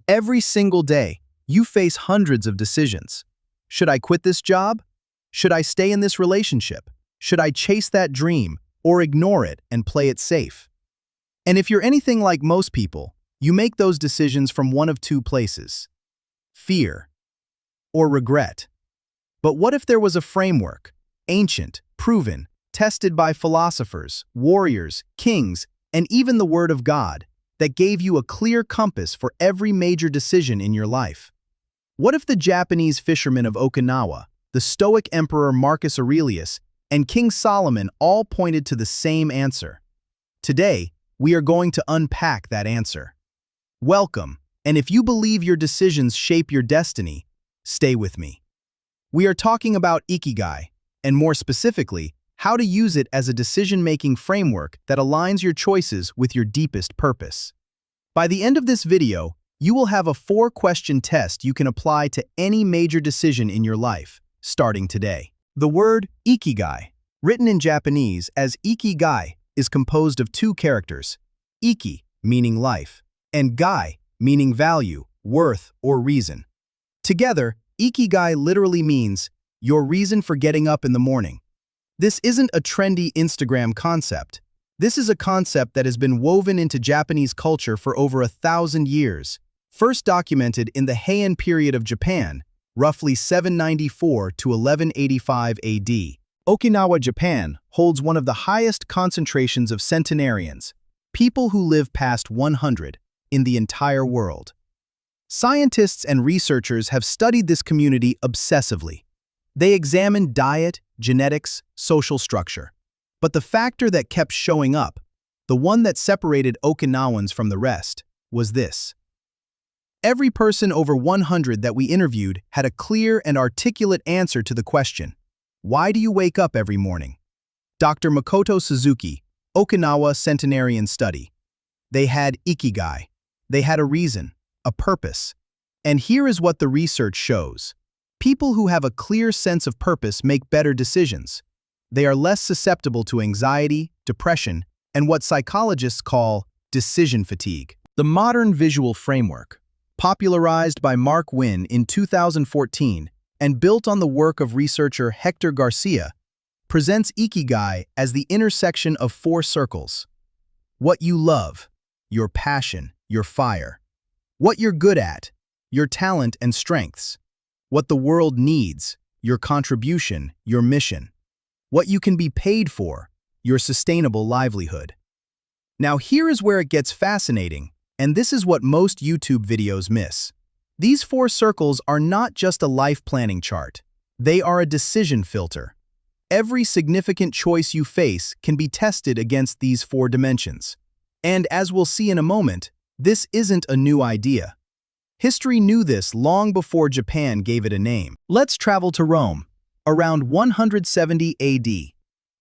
Every single day, you face hundreds of decisions. Should I quit this job? Should I stay in this relationship? Should I chase that dream or ignore it and play it safe? And if you're anything like most people, you make those decisions from one of two places: fear or regret. But what if there was a framework, ancient, proven, tested by philosophers, warriors, kings, and even the Word of God, that gave you a clear compass for every major decision in your life? What if the Japanese fishermen of Okinawa, the Stoic Emperor Marcus Aurelius, and King Solomon all pointed to the same answer? Today, we are going to unpack that answer. Welcome, and if you believe your decisions shape your destiny, stay with me. We are talking about Ikigai, and more specifically, how to use it as a decision-making framework that aligns your choices with your deepest purpose. By the end of this video, you will have a 4-question test you can apply to any major decision in your life, starting today. The word Ikigai, written in Japanese as Ikigai, is composed of 2 characters: Iki, meaning life, and Gai, meaning value, worth, or reason. Together, Ikigai literally means your reason for getting up in the morning. This isn't a trendy Instagram concept. This is a concept that has been woven into Japanese culture for over 1,000 years, first documented in the Heian period of Japan, roughly 794 to 1185 AD. Okinawa, Japan, holds one of the highest concentrations of centenarians, people who live past 100, in the entire world. Scientists and researchers have studied this community obsessively. They examined diet, genetics, social structure. But the factor that kept showing up, the one that separated Okinawans from the rest, was this. Every person over 100 that we interviewed had a clear and articulate answer to the question, why do you wake up every morning? Dr. Makoto Suzuki, Okinawa Centenarian Study. They had Ikigai. They had a reason, a purpose. And here is what the research shows. People who have a clear sense of purpose make better decisions. They are less susceptible to anxiety, depression, and what psychologists call decision fatigue. The modern visual framework, popularized by Mark Wynn in 2014 and built on the work of researcher Hector Garcia, presents Ikigai as the intersection of 4 circles. What you love, your passion, your fire. What you're good at, your talent and strengths. What the world needs, your contribution, your mission. What you can be paid for, your sustainable livelihood. Now here is where it gets fascinating, and this is what most YouTube videos miss. These 4 circles are not just a life planning chart. They are a decision filter. Every significant choice you face can be tested against these 4 dimensions. And as we'll see in a moment, this isn't a new idea. History knew this long before Japan gave it a name. Let's travel to Rome. Around 170 AD,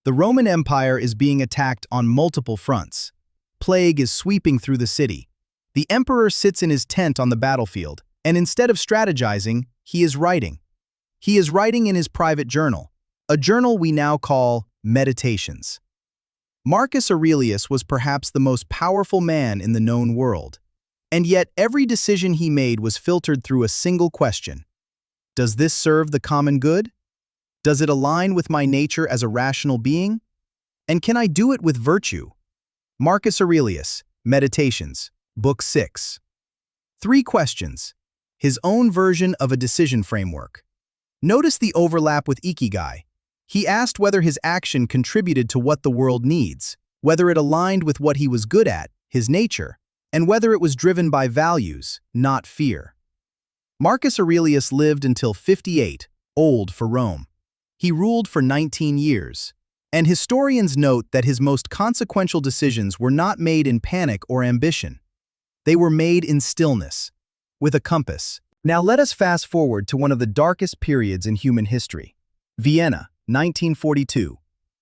the Roman Empire is being attacked on multiple fronts. Plague is sweeping through the city. The emperor sits in his tent on the battlefield, and instead of strategizing, he is writing. He is writing in his private journal, a journal we now call Meditations. Marcus Aurelius was perhaps the most powerful man in the known world. And yet every decision he made was filtered through a single question. Does this serve the common good? Does it align with my nature as a rational being? And can I do it with virtue? Marcus Aurelius, Meditations, Book 6. 3 questions. His own version of a decision framework. Notice the overlap with Ikigai. He asked whether his action contributed to what the world needs, whether it aligned with what he was good at, his nature, and whether it was driven by values, not fear. Marcus Aurelius lived until 58, old for Rome. He ruled for 19 years, and historians note that his most consequential decisions were not made in panic or ambition. They were made in stillness, with a compass. Now let us fast forward to one of the darkest periods in human history. Vienna, 1942.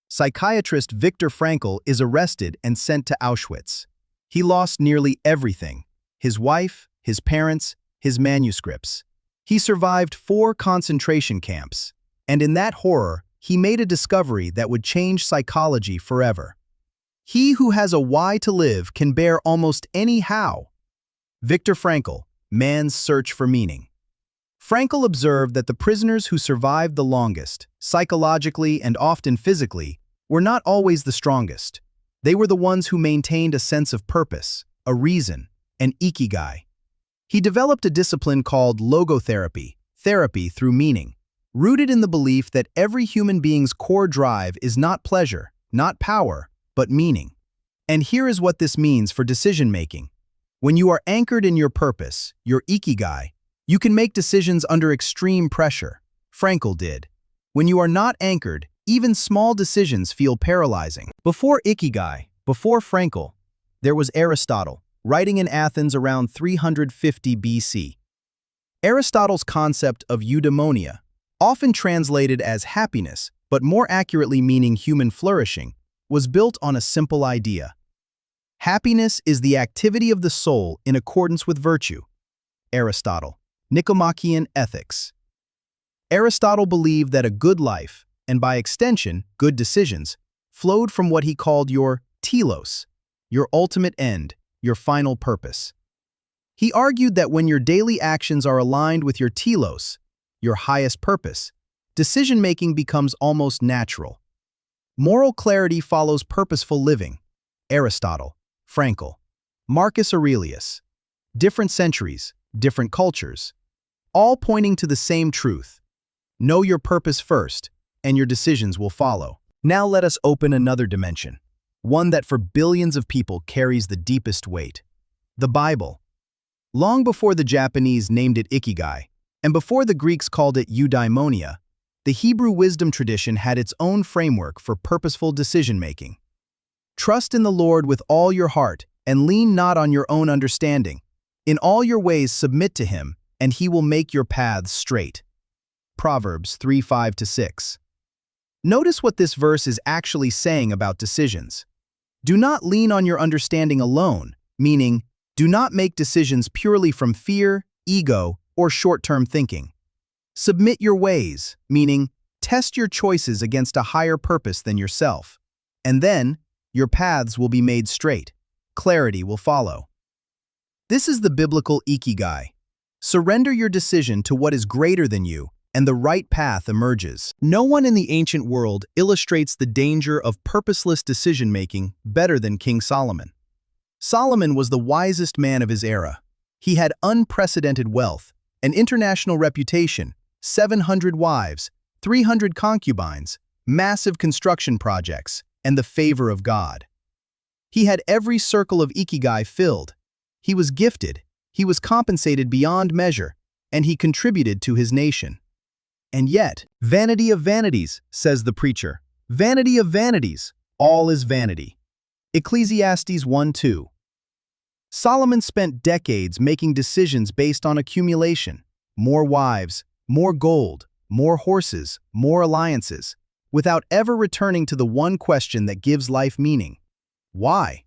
Psychiatrist Viktor Frankl is arrested and sent to Auschwitz. He lost nearly everything: his wife, his parents, his manuscripts. He survived 4 concentration camps, and in that horror, he made a discovery that would change psychology forever. He who has a why to live can bear almost any how. Viktor Frankl, Man's Search for Meaning. Frankl observed that the prisoners who survived the longest, psychologically and often physically, were not always the strongest. They were the ones who maintained a sense of purpose, a reason, an Ikigai. He developed a discipline called logotherapy, therapy through meaning, rooted in the belief that every human being's core drive is not pleasure, not power, but meaning. And here is what this means for decision-making. When you are anchored in your purpose, your Ikigai, you can make decisions under extreme pressure. Frankl did. When you are not anchored, even small decisions feel paralyzing. Before Ikigai, before Frankl, there was Aristotle, writing in Athens around 350 BC. Aristotle's concept of eudaimonia, often translated as happiness, but more accurately meaning human flourishing, was built on a simple idea. Happiness is the activity of the soul in accordance with virtue. Aristotle, Nicomachean Ethics. Aristotle believed that a good life, and by extension, good decisions, flowed from what he called your telos, your ultimate end, your final purpose. He argued that when your daily actions are aligned with your telos, your highest purpose, decision-making becomes almost natural. Moral clarity follows purposeful living. Aristotle, Frankl, Marcus Aurelius. Different centuries, different cultures, all pointing to the same truth. Know your purpose first, and your decisions will follow. Now let us open another dimension, one that for billions of people carries the deepest weight. The Bible. Long before the Japanese named it Ikigai, and before the Greeks called it eudaimonia, the Hebrew wisdom tradition had its own framework for purposeful decision-making. Trust in the Lord with all your heart, and lean not on your own understanding. In all your ways submit to him, and he will make your paths straight. Proverbs 3:5-6. Notice what this verse is actually saying about decisions. Do not lean on your understanding alone, meaning, do not make decisions purely from fear, ego, or short-term thinking. Submit your ways, meaning, test your choices against a higher purpose than yourself. And then, your paths will be made straight. Clarity will follow. This is the biblical Ikigai. Surrender your decision to what is greater than you, and the right path emerges. No one in the ancient world illustrates the danger of purposeless decision-making better than King Solomon. Solomon was the wisest man of his era. He had unprecedented wealth, an international reputation, 700 wives, 300 concubines, massive construction projects, and the favor of God. He had every circle of Ikigai filled. He was gifted, he was compensated beyond measure, and he contributed to his nation. And yet, vanity of vanities, says the preacher. Vanity of vanities, all is vanity. Ecclesiastes 1:2. Solomon spent decades making decisions based on accumulation. More wives, more gold, more horses, more alliances, without ever returning to the one question that gives life meaning. Why?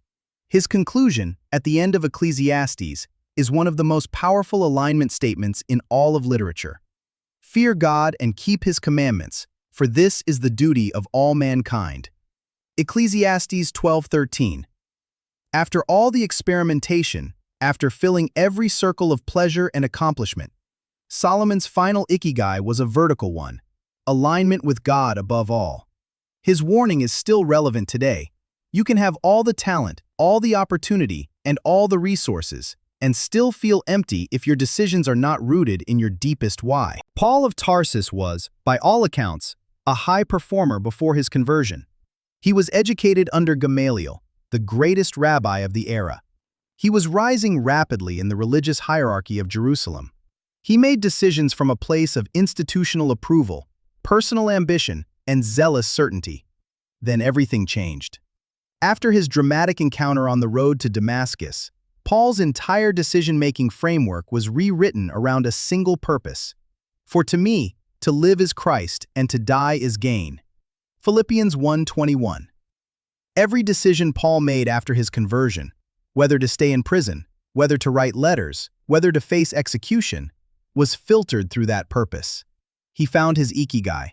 His conclusion, at the end of Ecclesiastes, is one of the most powerful alignment statements in all of literature. Fear God and keep his commandments, for this is the duty of all mankind. Ecclesiastes 12:13. After all the experimentation, after filling every circle of pleasure and accomplishment, Solomon's final Ikigai was a vertical one, alignment with God above all. His warning is still relevant today. You can have all the talent, all the opportunity, and all the resources, and still feel empty if your decisions are not rooted in your deepest why. Paul of Tarsus was, by all accounts, a high performer before his conversion. He was educated under Gamaliel, the greatest rabbi of the era. He was rising rapidly in the religious hierarchy of Jerusalem. He made decisions from a place of institutional approval, personal ambition, and zealous certainty. Then everything changed. After his dramatic encounter on the road to Damascus, Paul's entire decision-making framework was rewritten around a single purpose. For to me, to live is Christ and to die is gain. Philippians 1:21. Every decision Paul made after his conversion, whether to stay in prison, whether to write letters, whether to face execution, was filtered through that purpose. He found his Ikigai,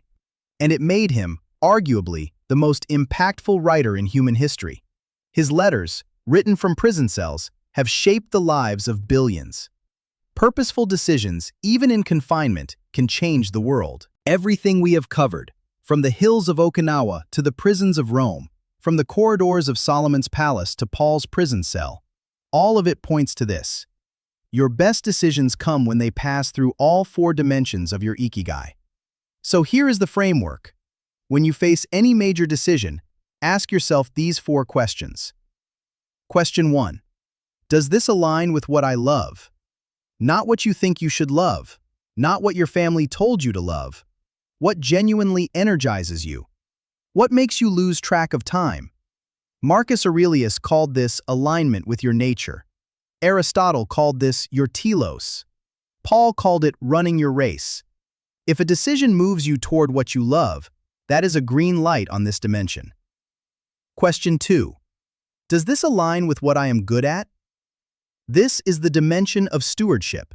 and it made him, arguably, the most impactful writer in human history. His letters, written from prison cells, have shaped the lives of billions. Purposeful decisions, even in confinement, can change the world. Everything we have covered, from the hills of Okinawa to the prisons of Rome, from the corridors of Solomon's palace to Paul's prison cell, all of it points to this. Your best decisions come when they pass through all 4 dimensions of your Ikigai. So here is the framework. When you face any major decision, ask yourself these 4 questions. Question 1. Does this align with what I love? Not what you think you should love, not what your family told you to love. What genuinely energizes you? What makes you lose track of time? Marcus Aurelius called this alignment with your nature. Aristotle called this your telos. Paul called it running your race. If a decision moves you toward what you love, that is a green light on this dimension. Question 2. Does this align with what I am good at? This is the dimension of stewardship.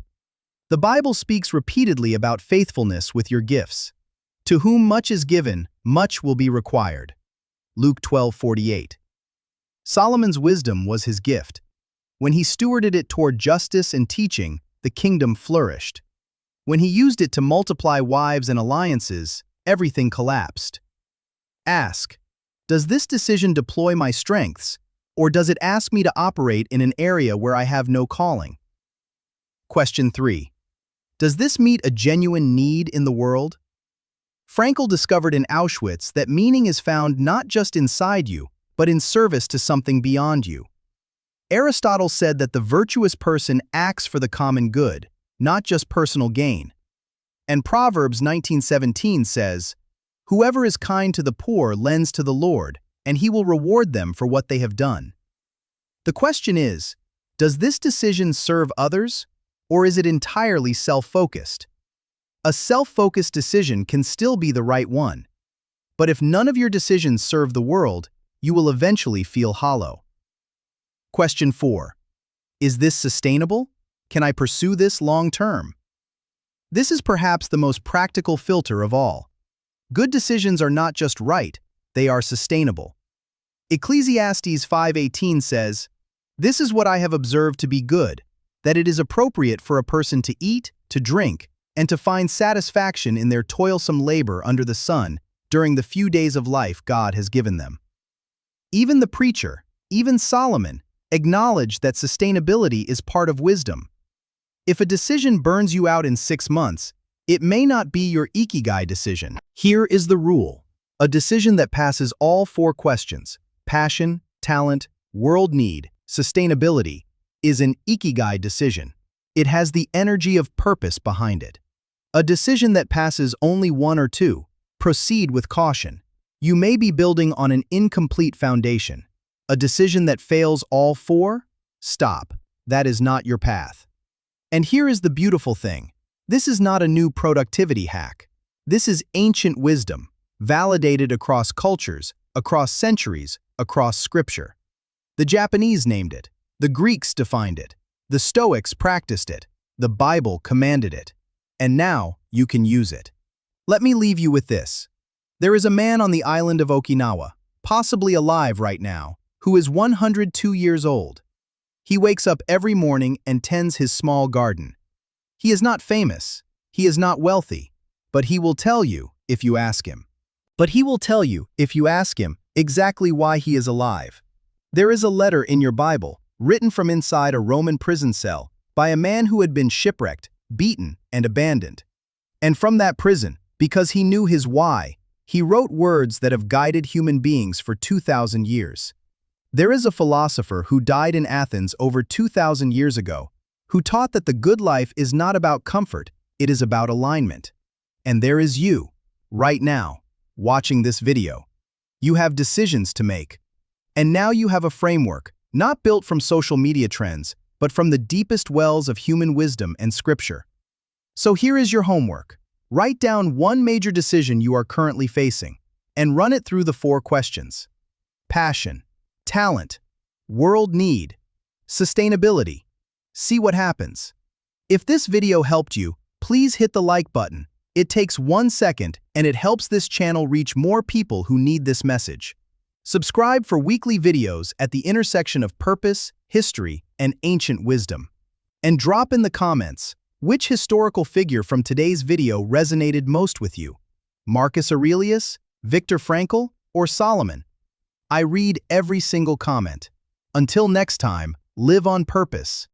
The Bible speaks repeatedly about faithfulness with your gifts. To whom much is given, much will be required. Luke 12:48. Solomon's wisdom was his gift. When he stewarded it toward justice and teaching, the kingdom flourished. When he used it to multiply wives and alliances, everything collapsed. Ask, does this decision deploy my strengths, or does it ask me to operate in an area where I have no calling? Question 3. Does this meet a genuine need in the world? Frankl discovered in Auschwitz that meaning is found not just inside you, but in service to something beyond you. Aristotle said that the virtuous person acts for the common good, not just personal gain. And Proverbs 19:17 says, "Whoever is kind to the poor lends to the Lord, and he will reward them for what they have done." The question is, does this decision serve others, or is it entirely self-focused? A self-focused decision can still be the right one. But if none of your decisions serve the world, you will eventually feel hollow. Question 4. Is this sustainable? Can I pursue this long-term? This is perhaps the most practical filter of all. Good decisions are not just right, they are sustainable. Ecclesiastes 5:18 says, "This is what I have observed to be good, that it is appropriate for a person to eat, to drink, and to find satisfaction in their toilsome labor under the sun during the few days of life God has given them." Even the preacher, even Solomon, acknowledged that sustainability is part of wisdom. If a decision burns you out in 6 months, it may not be your Ikigai decision. Here is the rule. A decision that passes all 4 questions, passion, talent, world need, sustainability, is an Ikigai decision. It has the energy of purpose behind it. A decision that passes only 1 or 2, proceed with caution. You may be building on an incomplete foundation. A decision that fails all 4? Stop. That is not your path. And here is the beautiful thing. This is not a new productivity hack. This is ancient wisdom, validated across cultures, across centuries, across scripture. The Japanese named it. The Greeks defined it. The Stoics practiced it. The Bible commanded it. And now you can use it. Let me leave you with this. There is a man on the island of Okinawa, possibly alive right now, who is 102 years old. He wakes up every morning and tends his small garden. He is not famous, he is not wealthy, but he will tell you if you ask him. Exactly why he is alive. There is a letter in your Bible, written from inside a Roman prison cell, by a man who had been shipwrecked, beaten, and abandoned. And from that prison, because he knew his why, he wrote words that have guided human beings for 2,000 years. There is a philosopher who died in Athens over 2,000 years ago, who taught that the good life is not about comfort, it is about alignment. And there is you, right now, watching this video. You have decisions to make. And now you have a framework, not built from social media trends, but from the deepest wells of human wisdom and scripture. So here is your homework. Write down one major decision you are currently facing, and run it through the 4 questions. Passion, talent, world need, sustainability. See what happens. If this video helped you, please hit the like button. It takes 1 second, and it helps this channel reach more people who need this message. Subscribe for weekly videos at the intersection of purpose, history, and ancient wisdom. And drop in the comments, which historical figure from today's video resonated most with you? Marcus Aurelius, Viktor Frankl, or Solomon? I read every single comment. Until next time, live on purpose.